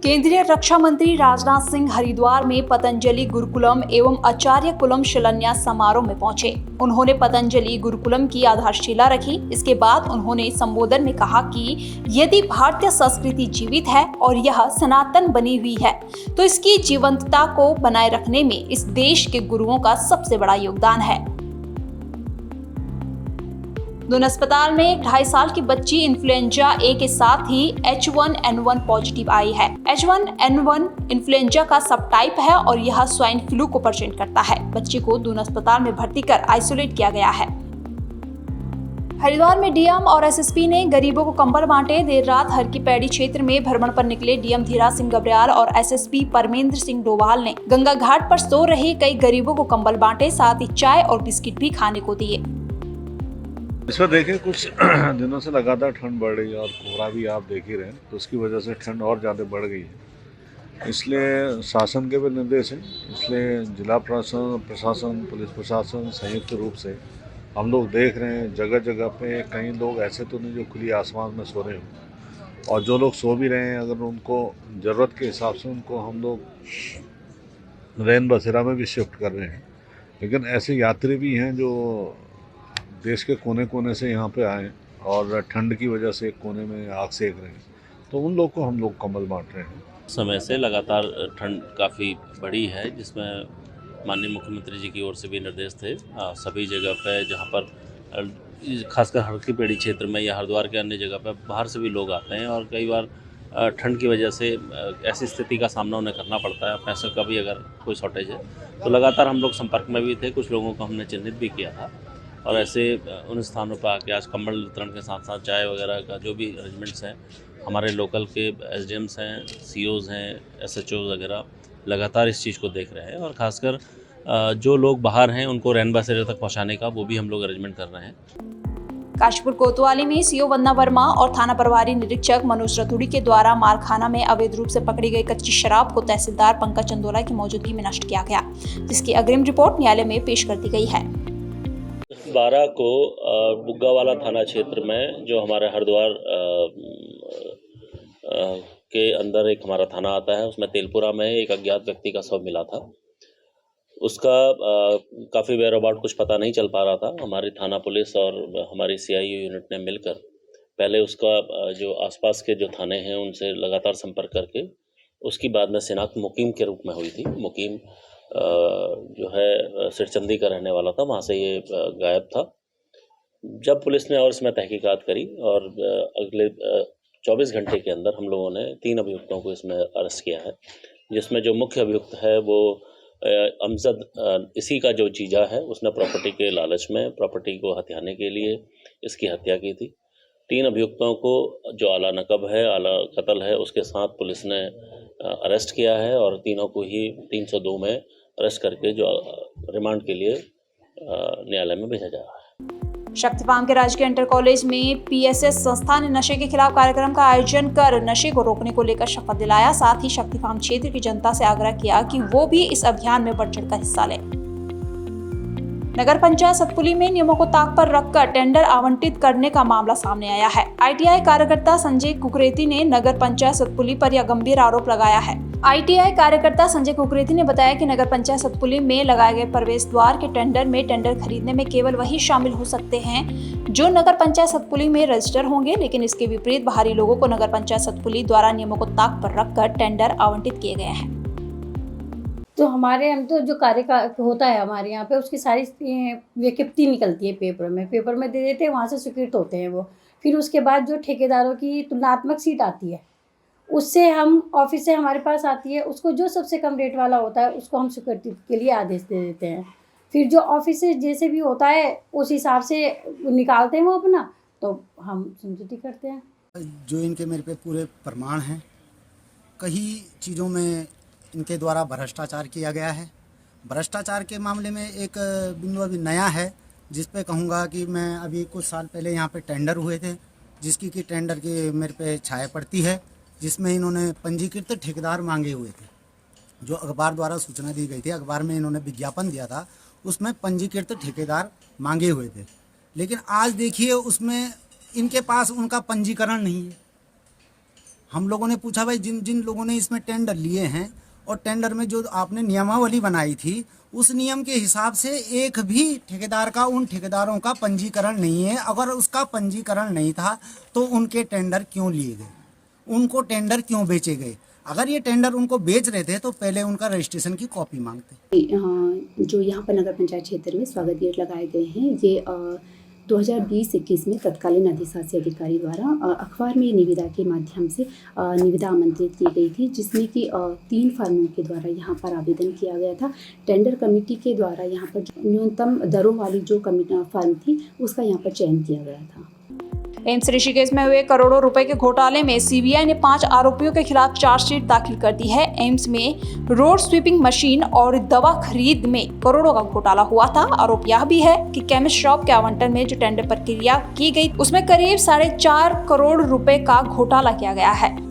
केंद्रीय रक्षा मंत्री राजनाथ सिंह हरिद्वार में पतंजलि गुरुकुलम एवं आचार्य कुलम शिलान्यास समारोह में पहुंचे। उन्होंने पतंजलि गुरुकुलम की आधारशिला रखी। इसके बाद उन्होंने संबोधन में कहा कि यदि भारतीय संस्कृति जीवित है और यह सनातन बनी हुई है तो इसकी जीवंतता को बनाए रखने में इस देश के गुरुओं का सबसे बड़ा योगदान है। दून अस्पताल में एक 2.5 साल की बच्ची इन्फ्लुएंजा ए के साथ ही H1N1 पॉजिटिव आई है। H1N1 इन्फ्लुएंजा का सब टाइप है और यह स्वाइन फ्लू को प्रेजेंट करता है। बच्ची को दून अस्पताल में भर्ती कर आइसोलेट किया गया है। हरिद्वार में डीएम और एसएसपी ने गरीबों को कंबल बांटे। देर रात हर की पैड़ी क्षेत्र में भ्रमण पर निकले डीएम धीराज सिंह गब्रियाल और एसएसपी परमेंद्र सिंह डोभाल ने गंगा घाट पर सो रहे कई गरीबों को कंबल बांटे, साथ ही चाय और बिस्किट भी खाने को दिए। इस पर देखें कुछ दिनों से लगातार ठंड बढ़ रही है और कोहरा भी आप देख ही रहे हैं, तो उसकी वजह से ठंड और ज़्यादा बढ़ गई है। इसलिए शासन के भी निर्देश हैं, इसलिए जिला प्रशासन पुलिस प्रशासन संयुक्त रूप से हम लोग देख रहे हैं जगह जगह पे। कई लोग ऐसे तो नहीं जो खुली आसमान में सो रहे हों, और जो लोग सो भी रहे हैं अगर उनको ज़रूरत के हिसाब से उनको हम लोग रैन बसेरा में भी शिफ्ट कर रहे हैं। लेकिन ऐसे यात्री भी हैं जो देश के कोने कोने से यहाँ पे आए और ठंड की वजह से एक कोने में आग सेक रहे हैं, तो उन लोग को हम लोग कंबल बांट रहे हैं। समय से लगातार ठंड काफ़ी बढ़ी है, जिसमें माननीय मुख्यमंत्री जी की ओर से भी निर्देश थे सभी जगह पे जहाँ पर खासकर हर की पेड़ी क्षेत्र में या हरिद्वार के अन्य जगह पे बाहर से भी लोग आते हैं और कई बार ठंड की वजह से ऐसी स्थिति का सामना उन्हें करना पड़ता है। पैसों का भी अगर कोई शॉर्टेज है तो लगातार हम लोग संपर्क में भी थे, कुछ लोगों को हमने चिन्हित भी किया था और ऐसे उन स्थानों पर आके आज कंबल वितरण के साथ साथ चाय वगैरह का जो भी अरेंजमेंट्स हैं, हमारे लोकल के एसडीएम्स हैं, सीओज़ हैं, एसएचओ वगैरह लगातार इस चीज़ को देख रहे हैं और ख़ासकर जो लोग बाहर हैं उनको रैन बसेरे तक पहुंचाने का वो भी हम लोग अरेंजमेंट कर रहे हैं। काशीपुर कोतवाली में सीओ वंदना वर्मा और थाना प्रभारी निरीक्षक मनोज रतूड़ी के द्वारा मालखाना में अवैध रूप से पकड़ी गई कच्ची शराब को तहसीलदार पंकज चंदोला की मौजूदगी में नष्ट किया गया, जिसकी अग्रिम रिपोर्ट न्यायालय में पेश कर दी गई है। 12 को बुग्गावाला थाना क्षेत्र में जो हमारे हरिद्वार के अंदर एक हमारा थाना आता है, उसमें तेलपुरा में एक अज्ञात व्यक्ति का शव मिला था। उसका काफ़ी वेयरअबाउट कुछ पता नहीं चल पा रहा था। हमारी थाना पुलिस और हमारी सीआईयू यूनिट ने मिलकर पहले उसका जो आसपास के जो थाने हैं उनसे लगातार संपर्क करके उसकी बाद में शिनाख्त मुकीम के रूप में हुई थी। मुकीम जो है सिरचंदी का रहने वाला था, वहाँ से ये गायब था। जब पुलिस ने और इसमें तहकीकात करी और अगले 24 घंटे के अंदर हम लोगों ने 3 अभियुक्तों को इसमें अरेस्ट किया है, जिसमें जो मुख्य अभियुक्त है वो अमजद इसी का जो जीजा है, उसने प्रॉपर्टी के लालच में प्रॉपर्टी को हथियाने के लिए इसकी हत्या की थी। 3 अभियुक्तों को जो आला नकब है, आला कत्ल है, उसके साथ पुलिस ने अरेस्ट किया है और तीनों को ही 302 में अरेस्ट करके जो रिमांड के लिए न्यायालय में भेजा जा रहा है। शक्ति फार्म के राजकीय इंटर कॉलेज में पीएसएस संस्था ने नशे के खिलाफ कार्यक्रम का आयोजन कर नशे को रोकने को लेकर शपथ दिलाया। साथ ही शक्ति फार्म क्षेत्र की जनता से आग्रह किया कि वो भी इस अभियान में बढ़ चढ़कर हिस्सा ले। नगर पंचायत सतपुली में नियमों को ताक पर रखकर टेंडर आवंटित करने का मामला सामने आया है। आईटीआई कार्यकर्ता संजय कुकरेती ने नगर पंचायत सतपुली पर यह गंभीर आरोप लगाया है। आईटीआई कार्यकर्ता संजय कुकरेती ने बताया कि नगर पंचायत सतपुली में लगाए गए प्रवेश द्वार के टेंडर में टेंडर खरीदने में केवल वही शामिल हो सकते हैं जो नगर पंचायत सतपुली में रजिस्टर होंगे, लेकिन इसके विपरीत बाहरी लोगों को नगर पंचायत सतपुली द्वारा नियमों को ताक पर रखकर टेंडर आवंटित किए गए हैं। तो हमारे हम तो जो कार्य का होता है हमारे यहाँ पे उसकी सारी विज्ञप्ति निकलती है पेपर में दे देते हैं, वहाँ से स्वीकृत होते हैं वो। फिर उसके बाद जो ठेकेदारों की तुलनात्मक सीट आती है उससे हम ऑफिस से हमारे पास आती है, उसको जो सबसे कम रेट वाला होता है उसको हम स्वीकृति के लिए आदेश दे देते हैं। फिर जो ऑफिस से जैसे भी होता है उस हिसाब से निकालते हैं वो अपना, तो हम समझौती करते हैं। जो इनके मेरे पे पूरे प्रमाण हैं, कई चीज़ों में इनके द्वारा भ्रष्टाचार किया गया है। भ्रष्टाचार के मामले में एक बिंदु अभी नया है जिस पे कहूँगा कि मैं अभी कुछ साल पहले यहाँ पे टेंडर हुए थे, जिसकी कि टेंडर की मेरे पे छाया पड़ती है, जिसमें इन्होंने पंजीकृत ठेकेदार मांगे हुए थे। जो अखबार द्वारा सूचना दी गई थी, अखबार में इन्होंने विज्ञापन दिया था, उसमें पंजीकृत ठेकेदार मांगे हुए थे। लेकिन आज देखिए उसमें इनके पास उनका पंजीकरण नहीं है। हम लोगों ने पूछा भाई जिन जिन लोगों ने इसमें टेंडर लिए हैं और टेंडर में जो आपने नियमावली बनाई थी उस नियम के हिसाब से एक भी ठेकेदार का उन ठेकेदारों का पंजीकरण नहीं है। अगर उसका पंजीकरण नहीं था तो उनके टेंडर क्यों लिए गए, उनको टेंडर क्यों बेचे गए? अगर ये टेंडर उनको बेच रहे थे तो पहले उनका रजिस्ट्रेशन की कॉपी मांगते। जो यहाँ पर नगर पंचायत क्षेत्र में स्वागत गेट लगाए गए हैं, ये 2020-21 में तत्कालीन अधिशासी अधिकारी द्वारा अखबार में निविदा के माध्यम से निविदा आमंत्रित की गई थी, जिसमें कि 3 फर्मों के द्वारा यहाँ पर आवेदन किया गया था। टेंडर कमेटी के द्वारा यहाँ पर न्यूनतम दरों वाली जो फर्म थी उसका यहाँ पर चयन किया गया था। एम्स ऋषिकेश में हुए करोड़ों रुपए के घोटाले में सीबीआई ने 5 आरोपियों के खिलाफ चार्जशीट दाखिल कर दी है। एम्स में रोड स्वीपिंग मशीन और दवा खरीद में करोड़ों का घोटाला हुआ था। आरोप यह भी है कि केमिस्ट शॉप के आवंटन में जो टेंडर प्रक्रिया की गई उसमें करीब 4.5 करोड़ रुपए का घोटाला किया गया है।